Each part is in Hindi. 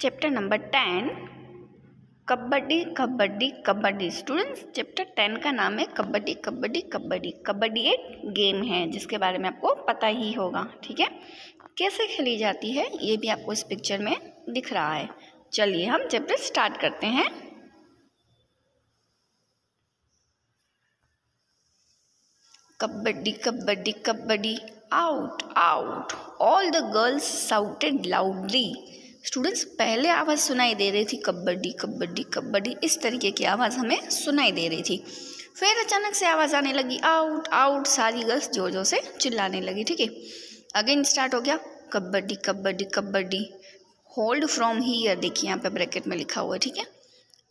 Chapter number 10 kabaddi kabaddi kabaddi. Students, chapter 10 का नाम है कबड्डी कबड्डी कबड्डी। कबड्डी एक गेम है जिसके बारे में आपको पता ही होगा, ठीक है। कैसे खेली जाती है ये भी आपको इस पिक्चर में दिख रहा है। चलिए हम चैप्टर स्टार्ट करते हैं। Kabaddi kabaddi kabaddi, out out, all the girls shouted loudly. Students, पहले आवाज़ सुनाई दे रही थी कबड्डी कबड्डी कबड्डी, इस तरीके की आवाज़ हमें सुनाई दे रही थी। फिर अचानक से आवाज़ आने लगी आउट आउट, सारी गर्ल्स जोर जोर से चिल्लाने लगी, ठीक है। अगेन स्टार्ट हो गया kabaddi kabaddi kabaddi, hold from here, देखिए यहाँ पे ब्रैकेट में लिखा हुआ है, ठीक है।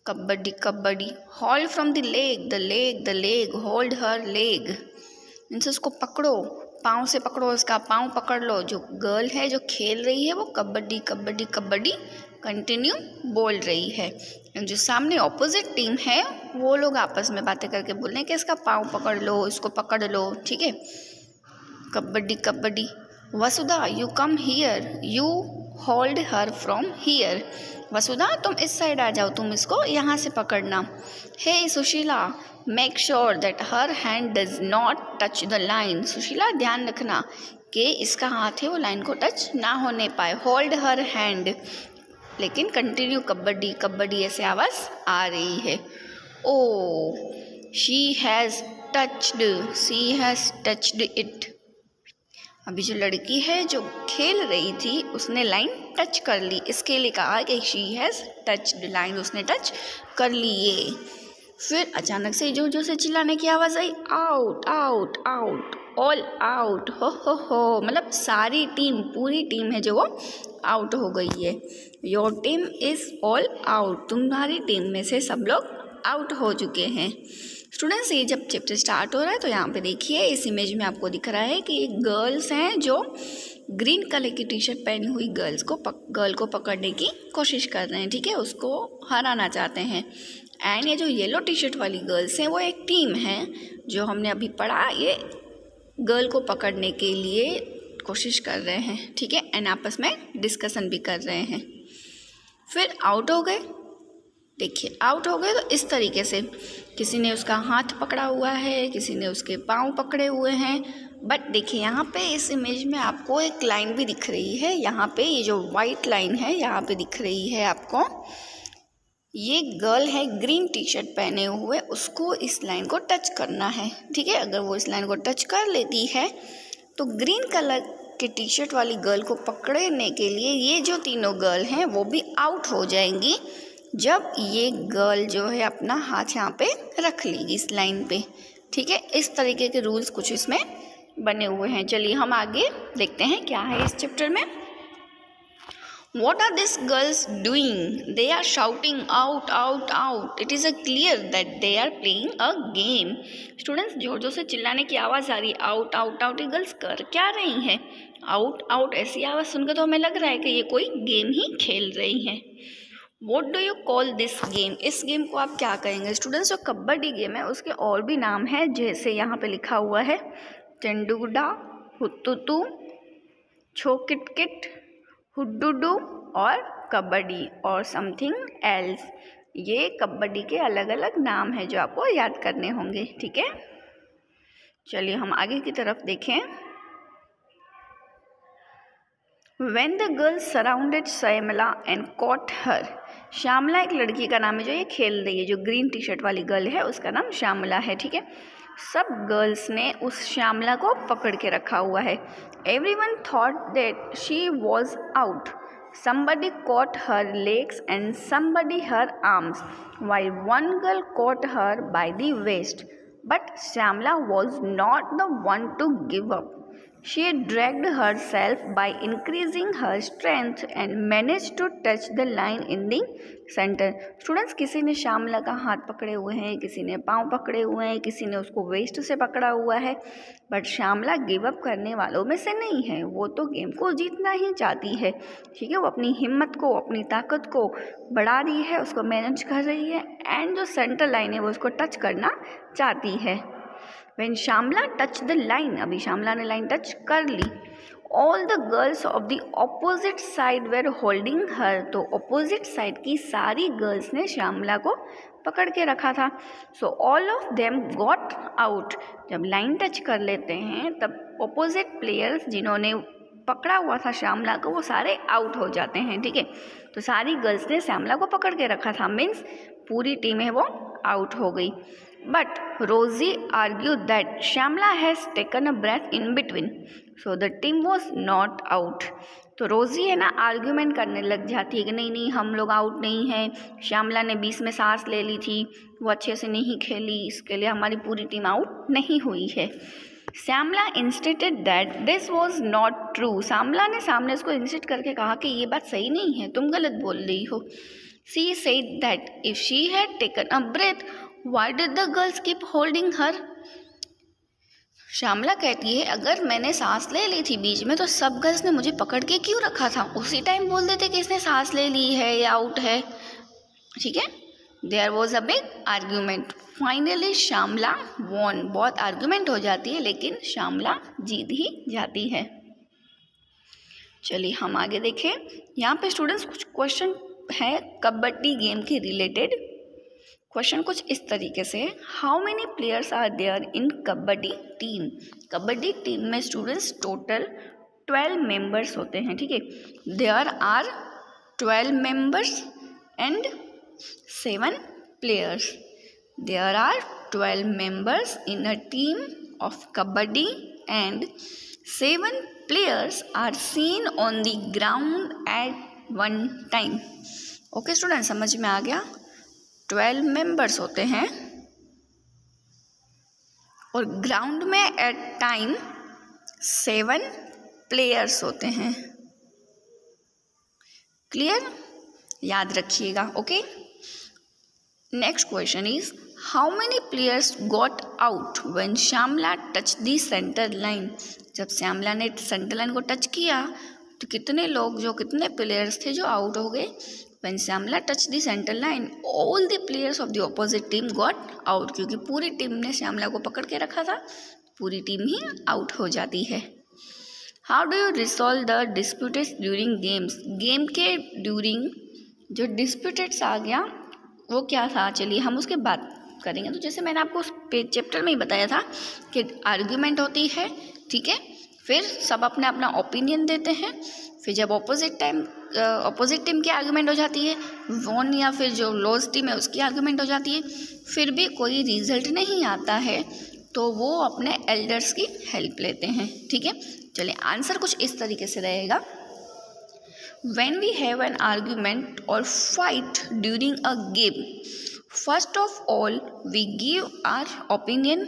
Kabaddi kabaddi, hold from the leg, the leg the leg, hold her leg, इनसे उसको पकड़ो, पाँव से पकड़ो, उसका पाँव पकड़ लो। जो गर्ल है जो खेल रही है वो कबड्डी कबड्डी कबड्डी कंटिन्यू बोल रही है। जो सामने ऑपोजिट टीम है वो लोग आपस में बातें करके बोल रहे हैं कि इसका पाँव पकड़ लो, इसको पकड़ लो, ठीक है। Kabaddi kabaddi, Vasudha you come here, you hold her from here. Vasudha तुम इस साइड आ जाओ, तुम इसको यहाँ से पकड़ना। Hey Sushila, make sure that her hand does not touch the line. Sushila ध्यान रखना कि इसका हाथ है वो लाइन को टच ना होने पाए। होल्ड हर हैंड, लेकिन कंटिन्यू कबड्डी कबड्डी ऐसे आवाज़ आ रही है। Oh she has touched it. अभी जो लड़की है जो खेल रही थी उसने लाइन टच कर ली, इसके लिए कहा कि शी हैज़ टच्ड लाइन, उसने टच कर ली ये। फिर अचानक से जोर जोर से चिल्लाने की आवाज़ आई out out out, all out, हो, मतलब सारी टीम, पूरी टीम है जो वो आउट हो गई है। Your team is all out, तुम्हारी टीम में से सब लोग आउट हो चुके हैं। स्टूडेंट्स, ये जब चैप्टर स्टार्ट हो रहा है तो यहाँ पे देखिए इस इमेज में आपको दिख रहा है कि गर्ल्स हैं जो ग्रीन कलर की टी शर्ट पहनी हुई गर्ल को पकड़ने की कोशिश कर रहे हैं, ठीक है, उसको हराना चाहते हैं। एंड ये जो येलो टी शर्ट वाली गर्ल्स हैं वो एक टीम है जो हमने अभी पढ़ा, ये गर्ल को पकड़ने के लिए कोशिश कर रहे हैं, ठीक है, एंड आपस में डिस्कशन भी कर रहे हैं। फिर आउट हो गए, देखिए आउट हो गए तो इस तरीके से किसी ने उसका हाथ पकड़ा हुआ है, किसी ने उसके पाँव पकड़े हुए हैं। बट देखिए यहाँ पे इस इमेज में आपको एक लाइन भी दिख रही है, यहाँ पे ये जो वाइट लाइन है यहाँ पे दिख रही है आपको, ये गर्ल है ग्रीन टी शर्ट पहने हुए, उसको इस लाइन को टच करना है, ठीक है। अगर वो इस लाइन को टच कर लेती है तो ग्रीन कलर के टी शर्ट वाली गर्ल को पकड़ने के लिए ये जो तीनों गर्ल हैं वो भी आउट हो जाएंगी जब ये गर्ल जो है अपना हाथ यहाँ पे रख लेगी इस लाइन पे, ठीक है। इस तरीके के रूल्स कुछ इसमें बने हुए हैं। चलिए हम आगे देखते हैं क्या है इस चैप्टर में। What are these girls doing? They are shouting out, out, out. It is clear that they are playing a game. Students, जोर जोर से चिल्लाने की आवाज़ आ रही है आउट आउट आउट। ये गर्ल्स कर क्या रही हैं? आउट आउट ऐसी आवाज़ सुनकर तो हमें लग रहा है कि ये कोई गेम ही खेल रही हैं। What do you call this game? इस गेम को आप क्या कहेंगे? स्टूडेंट्स, जो कबड्डी गेम है उसके और भी नाम है, जैसे यहाँ पे लिखा हुआ है चंडूडा, हुत्तुतु, छोकिटकिट, हुड्डुडू और कबड्डी और समथिंग एल्स। ये कबड्डी के अलग अलग नाम है जो आपको याद करने होंगे, ठीक है। चलिए हम आगे की तरफ देखें। When the girls surrounded Shyamala and caught her, Shyamala एक लड़की का नाम है जो ये खेल रही है, जो ग्रीन टी शर्ट वाली गर्ल है उसका नाम श्यामला है, ठीक है। सब गर्ल्स ने उस श्यामला को पकड़ के रखा हुआ है। Everyone thought that she was out. Somebody caught her legs and somebody her arms, while one girl caught her by the waist. But Shyamala was not the one to give up. She dragged herself by increasing her strength and managed to touch the line in the center. Students, किसी ने श्यामला का हाथ पकड़े हुए हैं, किसी ने पाँव पकड़े हुए हैं, किसी ने उसको वेस्ट से पकड़ा हुआ है, बट श्यामला गिव अप करने वालों में से नहीं है। वो तो गेम को जीतना ही चाहती है, ठीक है। वो अपनी हिम्मत को, अपनी ताकत को बढ़ा रही है, उसको मैनेज कर रही है, एंड जो सेंटर लाइन है वो उसको टच करना चाहती है। When Shyamala touch the line, अभी श्यामला ने लाइन टच कर ली, all the girls of the opposite side were holding her, तो ऑपोजिट साइड की सारी गर्ल्स ने श्यामला को पकड़ के रखा था. So all of them got out. जब लाइन टच कर लेते हैं तब ऑपोजिट प्लेयर्स जिन्होंने पकड़ा हुआ था श्यामला को वो सारे आउट हो जाते हैं. ठीक है, तो सारी गर्ल्स ने श्यामला को पकड़ के रखा था, मीन्स पूरी टीम है वो आउट हो गई. But Rosy argue that Shyamala has taken a breath in between, so the team was not out. तो रोजी है ना आर्ग्यूमेंट करने लग जाती है कि नहीं नहीं हम लोग आउट नहीं हैं, श्यामला ने बीच में सांस ले ली थी, वो अच्छे से नहीं खेली, इसके लिए हमारी पूरी टीम आउट नहीं हुई है. Shyamala insisted that this was not true. Shyamala ने सामने उसको इंसिस्ट करके कहा कि ये बात सही नहीं है, तुम गलत बोल रही हो. She said that if she had taken a breath why did the girls keep holding her. Shyamala कहती है अगर मैंने सांस ले ली थी बीच में तो सब गर्ल्स ने मुझे पकड़ के क्यों रखा था, उसी टाइम बोल देते कि इसने सांस ले ली है या आउट है. ठीक है, there was a big argument. Finally Shyamala won. बहुत आर्ग्यूमेंट हो जाती है लेकिन श्यामला जीत ही जाती है. चलिए हम आगे देखें. यहाँ पे स्टूडेंट्स कुछ क्वेश्चन है कबड्डी गेम के रिलेटेड. क्वेश्चन कुछ इस तरीके से, how many players are there in kabaddi team. Kabaddi team में स्टूडेंट्स टोटल 12 मेंबर्स होते हैं. ठीक है, there are 12 members and 7 players. There are 12 members in a team of kabaddi and 7 players are seen on the ground at one time. Okay student, समझ में आ गया. 12 मेंबर्स होते हैं और ग्राउंड में एट टाइम 7 प्लेयर्स होते हैं. क्लियर, याद रखिएगा. Okay, next question is how many players got out when Shyamala touch the centre line. जब श्यामला ने सेंटर लाइन को टच किया तो कितने प्लेयर्स थे जो आउट हो गए. When Shyamala touched the center line, all the players of the opposite team got out. क्योंकि पूरी टीम ने श्यामला को पकड़ के रखा था, पूरी टीम ही आउट हो जाती है. How do you resolve the disputes during games? Game के ड्यूरिंग जो डिस्प्यूटेड्स आ गया वो क्या था, चलिए हम उसके बात करेंगे. तो जैसे मैंने आपको उस चैप्टर में ही बताया था कि आर्ग्यूमेंट होती है. ठीक है, फिर सब अपना अपना ओपिनियन देते हैं. फिर जब ऑपोजिट टीम की आर्गूमेंट हो जाती है, वॉन या फिर जो लॉस टीम है उसकी आर्गूमेंट हो जाती है, फिर भी कोई रिजल्ट नहीं आता है तो वो अपने एल्डर्स की हेल्प लेते हैं. ठीक है, चलिए आंसर कुछ इस तरीके से रहेगा. When we have an argument और fight during a game, first of all we give our opinion.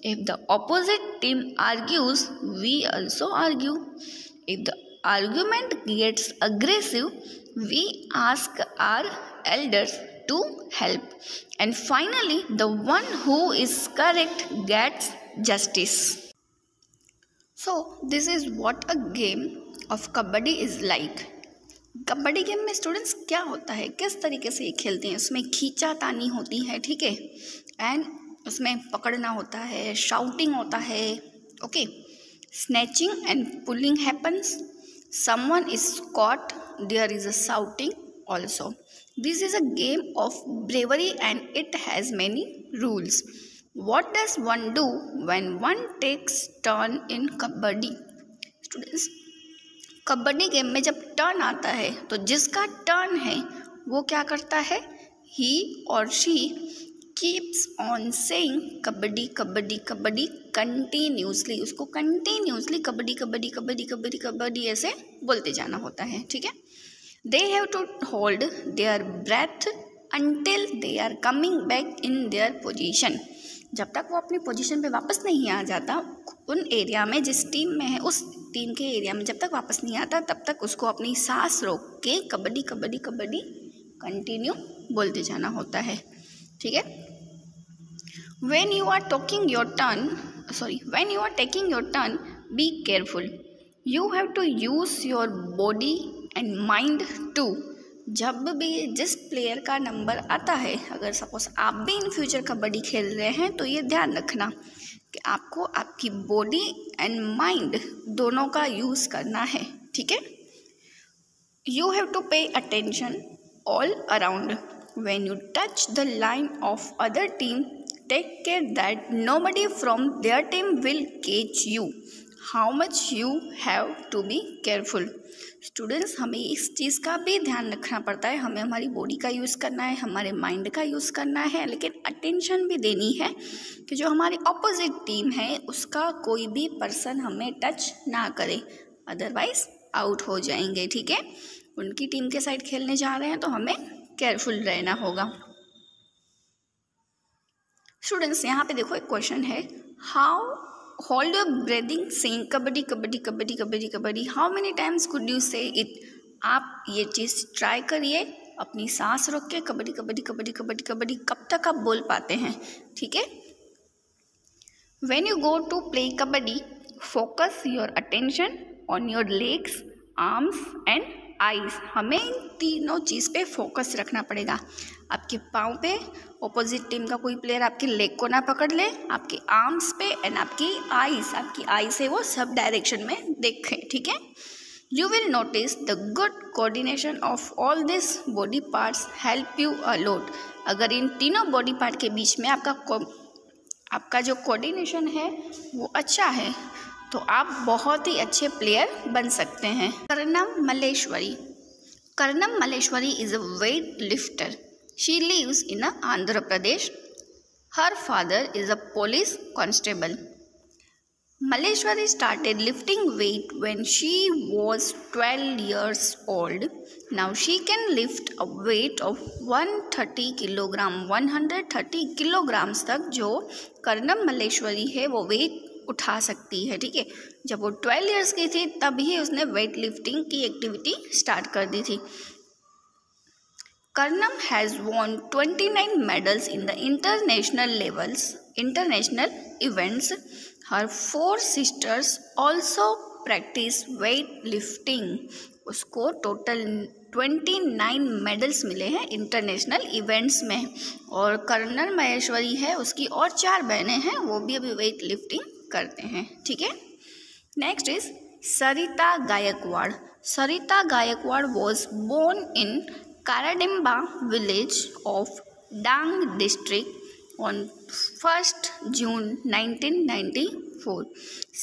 If the opposite team argues we also argue. If the argument gets aggressive, we ask our elders to help, and finally the one who is correct gets justice. So this is what a game of kabaddi is like. Kabaddi game में स्टूडेंट्स क्या होता है, किस तरीके से ये खेलते हैं. उसमें खींचातानी होती है. ठीक है, एंड उसमें पकड़ना होता है, शाउटिंग होता है. Okay, snatching and pulling happens. Someone is caught, there is a shouting also. This is a game of bravery and it has many rules. What does one do when one takes turn in kabaddi? Students, kabaddi game में जब टर्न आता है तो जिसका टर्न है वो क्या करता है, he or she keeps on saying kabaddi kabaddi kabaddi continuously. उसको कंटिन्यूसली कबड्डी कबड्डी कबड्डी कबड्डी कबड्डी ऐसे बोलते जाना होता है. ठीक है, they have to hold their breath until they are coming back in their position. जब तक वो अपनी पोजीशन पे वापस नहीं आ जाता, उन एरिया में जिस टीम में है उस टीम के एरिया में जब तक वापस नहीं आता तब तक उसको अपनी सांस रोक के कबड्डी कबड्डी कबड्डी कंटिन्यू बोलते जाना होता है. ठीक है, when you are taking your turn, be careful. You have to use your body and mind too. जब भी जिस प्लेयर का नंबर आता है, अगर सपोज आप भी इन फ्यूचर कबड्डी खेल रहे हैं तो ये ध्यान रखना कि आपको आपकी बॉडी एंड माइंड दोनों का यूज़ करना है, ठीक है। You have to pay attention all around when you touch the line of other team, take care that nobody from their team will catch you, how much you have to be careful. Students, हमें इस चीज़ का भी ध्यान रखना पड़ता है, हमें हमारी बॉडी का यूज़ करना है, हमारे माइंड का यूज़ करना है, लेकिन अटेंशन भी देनी है कि जो हमारी ऑपोजिट टीम है उसका कोई भी पर्सन हमें टच ना करे, अदरवाइज आउट हो जाएंगे, ठीक है। उनकी टीम के साइड खेलने जा रहे हैं तो हमें केयरफुल रहना होगा। स्टूडेंट्स, यहाँ पे देखो एक क्वेश्चन है, how hold your breathing saying kabaddi kabaddi kabaddi kabaddi kabaddi, how many times could you से इट। आप ये चीज़ ट्राई करिए, अपनी सांस रोक के कबड्डी कबड्डी कबड्डी कबड्डी कबड्डी कब तक आप बोल पाते हैं, ठीक है। When you go to play kabaddi, focus your attention on your legs, arms and eyes. हमें इन तीनों चीज़ पे फोकस रखना पड़ेगा। आपके पाँव पे ऑपोजिट टीम का कोई प्लेयर आपके लेग को ना पकड़ ले, आपके आर्म्स पे एंड आपकी आई से वो सब डायरेक्शन में देखें, ठीक है। You will notice the good coordination of all this body parts help you a lot. अगर इन तीनों बॉडी पार्ट के बीच में आपका जो कोऑर्डिनेशन है वो अच्छा है तो आप बहुत ही अच्छे प्लेयर बन सकते हैं। Karnam Malleswari is a weight lifter. She lives in Andhra Pradesh. Her father is a police constable. Malleshwari started lifting weight when she was 12 years old. Now she can lift a weight of 130 kilogram 130 kilograms तक जो कर्णम मल्लेश्वरी है वो वेट उठा सकती है, ठीक है। जब वो 12 इयर्स की थी तभी उसने वेट लिफ्टिंग की एक्टिविटी स्टार्ट कर दी थी। Karnam has won 29 medals in the international events. Her 4 sisters also practice weightlifting. उसको टोटल 29 मेडल्स मिले हैं इंटरनेशनल इवेंट्स में, और कर्णम मल्लेश्वरी है उसकी और 4 बहनें हैं, वो भी अभी वेट लिफ्टिंग करते हैं, ठीक है। Next is Sarita Gaikwad. Sarita Gaikwad was born in Karadimba village of Dang district on 1st June 1994.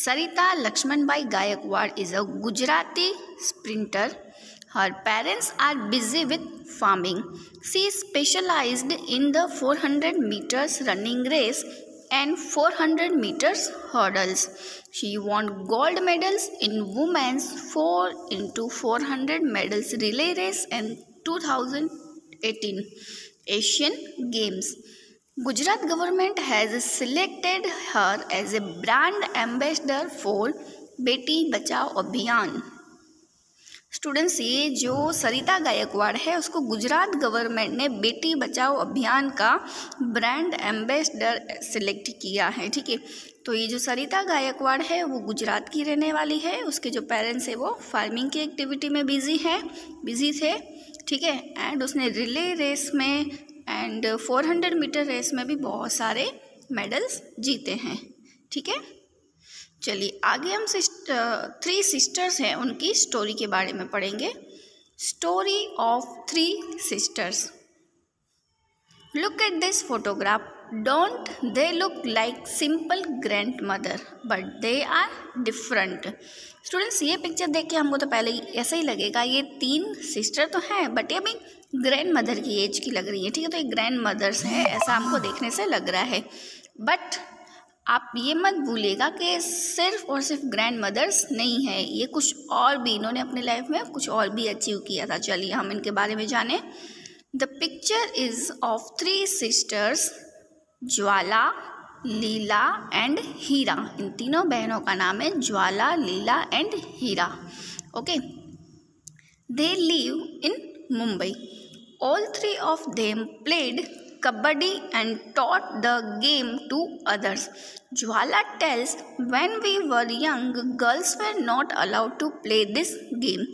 Sarita Lakshmanbai Gayakwad is a Gujarati sprinter. Her parents are busy with farming. She specialized in the 400 meters running race and 400 meters hurdles. She won gold medals in women's 4x400 medals relay race and 2018 Asian Games. Gujarat government has selected her as a brand ambassador for Beti Bachao अभियान। स्टूडेंट्स, ये जो सरिता गायकवाड़ है उसको गुजरात गवर्नमेंट ने बेटी बचाओ अभियान का ब्रांड एम्बेसडर सिलेक्ट किया है, ठीक है। तो ये जो सरिता गायकवाड़ है वो गुजरात की रहने वाली है, उसके जो पेरेंट्स है वो फार्मिंग की एक्टिविटी में बिजी थे, ठीक है। एंड उसने रिले रेस में एंड 400 मीटर रेस में भी बहुत सारे मेडल्स जीते हैं, ठीक है। चलिए आगे हम 3 सिस्टर्स हैं उनकी स्टोरी के बारे में पढ़ेंगे। Story of 3 sisters. Look at this photograph, don't they look like simple grandmother but they are different. Students, ये पिक्चर देख के हमको तो पहले ही ऐसा ही लगेगा ये 3 सिस्टर तो हैं बट ये भी ग्रैंड मदर की एज की लग रही है, ठीक है। तो ये ग्रैंड मदर्स हैं ऐसा हमको देखने से लग रहा है, बट आप ये मत भूलिएगा कि सिर्फ और सिर्फ ग्रैंड मदर्स नहीं है, ये कुछ और भी इन्होंने अपनी लाइफ में कुछ और भी अचीव किया था। चलिए हम इनके बारे में जानें। The picture is of 3 sisters, Jwala, Leela and Heera. इन तीनों बहनों का नाम है Jwala, Leela and Heera, okay. They live in Mumbai. All 3 of them played kabaddi and taught the game to others. Jwala tells, when we were young, girls were not allowed to play this game.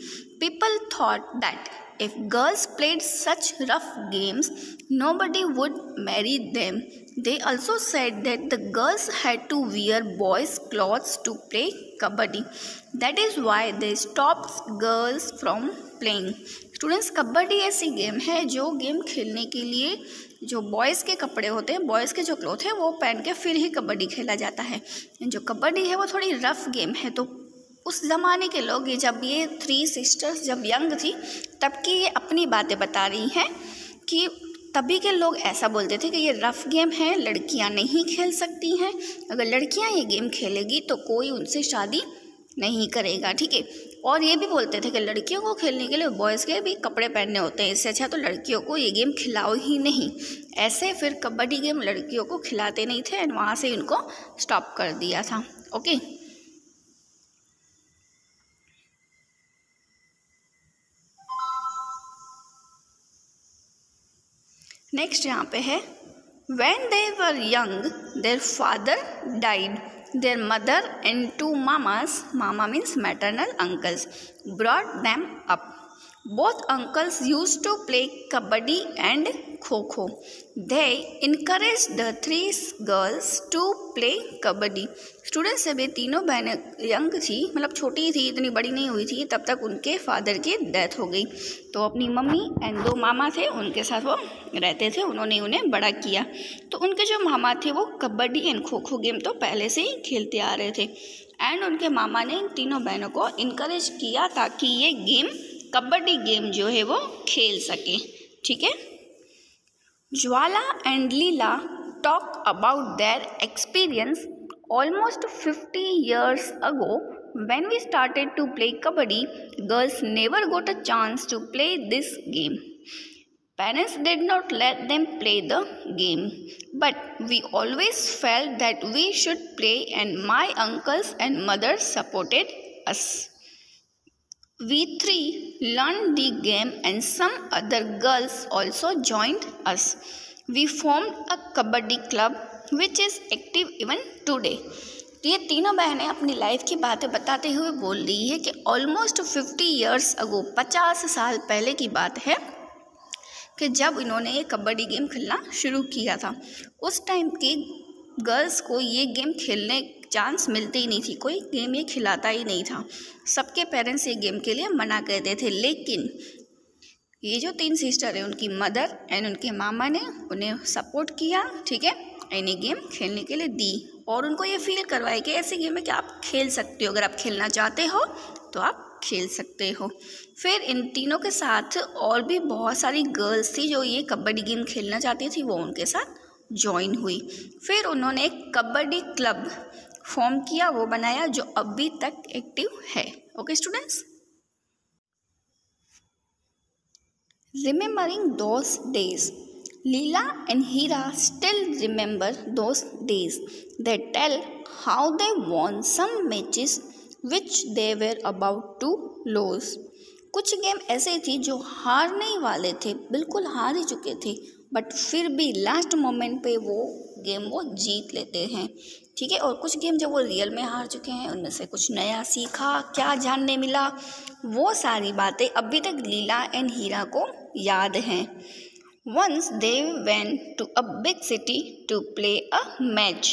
People thought that if girls played such rough games, nobody would marry them. They also said that the girls had to wear boys' clothes to play kabaddi. That is why they stopped girls from playing. Students, kabaddi ऐसी गेम है जो गेम खेलने के लिए जो बॉयज़ के कपड़े होते हैं, बॉयज़ के जो क्लॉथ है वो पहन के फिर ही कबड्डी खेला जाता है। जो कबड्डी है वो थोड़ी रफ गेम है। तो उस ज़माने के लोग, जब ये 3 सिस्टर्स जब यंग थी तब की ये अपनी बातें बता रही हैं कि तभी के लोग ऐसा बोलते थे कि ये रफ गेम है, लड़कियां नहीं खेल सकती हैं। अगर लड़कियां ये गेम खेलेगी तो कोई उनसे शादी नहीं करेगा, ठीक है। और ये भी बोलते थे कि लड़कियों को खेलने के लिए बॉयज़ के भी कपड़े पहनने होते हैं, इससे अच्छा तो लड़कियों को ये गेम खिलाओ ही नहीं। ऐसे फिर कबड्डी गेम लड़कियों को खिलाते नहीं थे एंड वहाँ से इनको स्टॉप कर दिया था। ओके, नेक्स्ट यहाँ पे है When they were young, their father died. Their mother and 2 mamas, mama means maternal uncles, brought them up. Both uncles used to play kabaddi and kho-kho. They encouraged the 3 girls to play kabaddi. Students, जब ये तीनों बहनें यंग थी, मतलब छोटी थी, इतनी बड़ी नहीं हुई थी, तब तक उनके फादर की डेथ हो गई। तो अपनी मम्मी एंड 2 मामा थे, उनके साथ वो रहते थे, उन्होंने उन्हें बड़ा किया। तो उनके जो मामा थे वो कबड्डी एंड खो-खो गेम तो पहले से ही खेलते आ रहे थे एंड उनके मामा ने इन तीनों बहनों को इनकरेज किया ताकि ये गेम, कबड्डी गेम जो है वो खेल सके, ठीक है। Jwala and Leela talk about their experience almost 50 years ago. When we started to play kabaddi, girls never got a chance to play this game. Parents did not let them play the game, but we always felt that we should play and my uncles and mother supported us. We 3 learned the game and some other girls also joined us. We formed a kabaddi club which is active even today. तो ये तीनों बहनें अपनी लाइफ की बातें बताते हुए बोल रही है कि ऑलमोस्ट 50 years ago, 50 साल पहले की बात है कि जब इन्होंने ये कबड्डी गेम खेलना शुरू किया था। उस टाइम की गर्ल्स को ये गेम खेलने चांस मिलती ही नहीं थी, कोई गेम ये खिलाता ही नहीं था। सबके पेरेंट्स ये गेम के लिए मना करते थे, लेकिन ये जो 3 सिस्टर है उनकी मदर एंड उनके मामा ने उन्हें सपोर्ट किया, ठीक है, इन्हें गेम खेलने के लिए दी और उनको ये फील करवाया कि ऐसी गेम है कि आप खेल सकते हो, अगर आप खेलना चाहते हो तो आप खेल सकते हो। फिर इन तीनों के साथ और भी बहुत सारी गर्ल्स थी जो ये कबड्डी गेम खेलना चाहती थी, वो उनके साथ ज्वाइन हुई। फिर उन्होंने एक कबड्डी क्लब फॉर्म किया, वो बनाया, जो अभी तक एक्टिव है। Okay students, remembering those days, Leela and Hira still remember those days. They tell how they won some matches which they were about to lose. कुछ गेम ऐसे थी जो हारने ही वाले थे, बिल्कुल हार ही चुके थे, बट फिर भी लास्ट मोमेंट पे वो गेम वो जीत लेते हैं, ठीक है। और कुछ गेम जब वो रियल में हार चुके हैं, उनमें से कुछ नया सीखा, क्या जानने मिला, वो सारी बातें अभी तक लीला एंड हीरा को याद हैं। Once they went to a big city to play a match.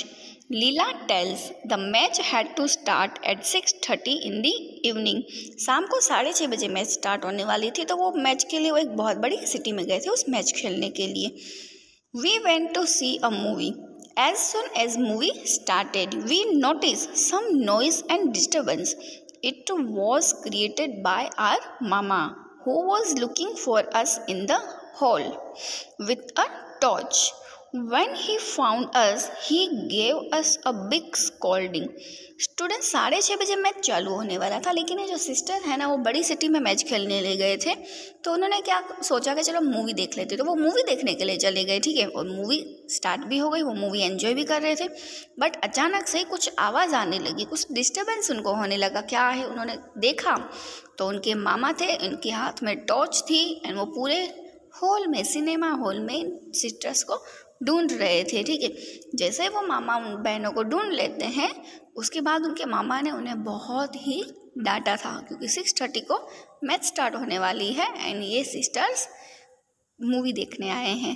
Leela tells the match had to start at 6:30 in the evening. शाम को 6:30 बजे मैच स्टार्ट होने वाली थी, तो वो मैच के लिए वो एक बहुत बड़ी सिटी में गए थे उस मैच खेलने के लिए। We went to see a movie. As soon as movie started, we noticed some noise and disturbance. It was created by our mama, who was looking for us in the hall with a torch. When he found us, he gave us a big scolding. Student 6:30 बजे मैच चालू होने वाला था, लेकिन ये जो सिस्टर है ना, वो बड़ी सिटी में मैच खेलने ले गए थे, तो उन्होंने क्या सोचा कि चलो मूवी देख लेते, तो वो मूवी देखने के लिए चले गए, ठीक है। और मूवी स्टार्ट भी हो गई, वो मूवी एंजॉय भी कर रहे थे, बट अचानक से कुछ आवाज़ आने लगी, कुछ डिस्टर्बेंस उनको होने लगा। क्या है, उन्होंने देखा तो उनके मामा थे, उनके हाथ में टॉर्च थी एंड वो पूरे हॉल में, सिनेमा हॉल में सिस्टर्स को ढूंढ रहे थे, ठीक है। जैसे वो मामा उन बहनों को ढूंढ लेते हैं, उसके बाद उनके मामा ने उन्हें बहुत ही डांटा था क्योंकि 6:30 को मैच स्टार्ट होने वाली है एंड ये सिस्टर्स मूवी देखने आए हैं।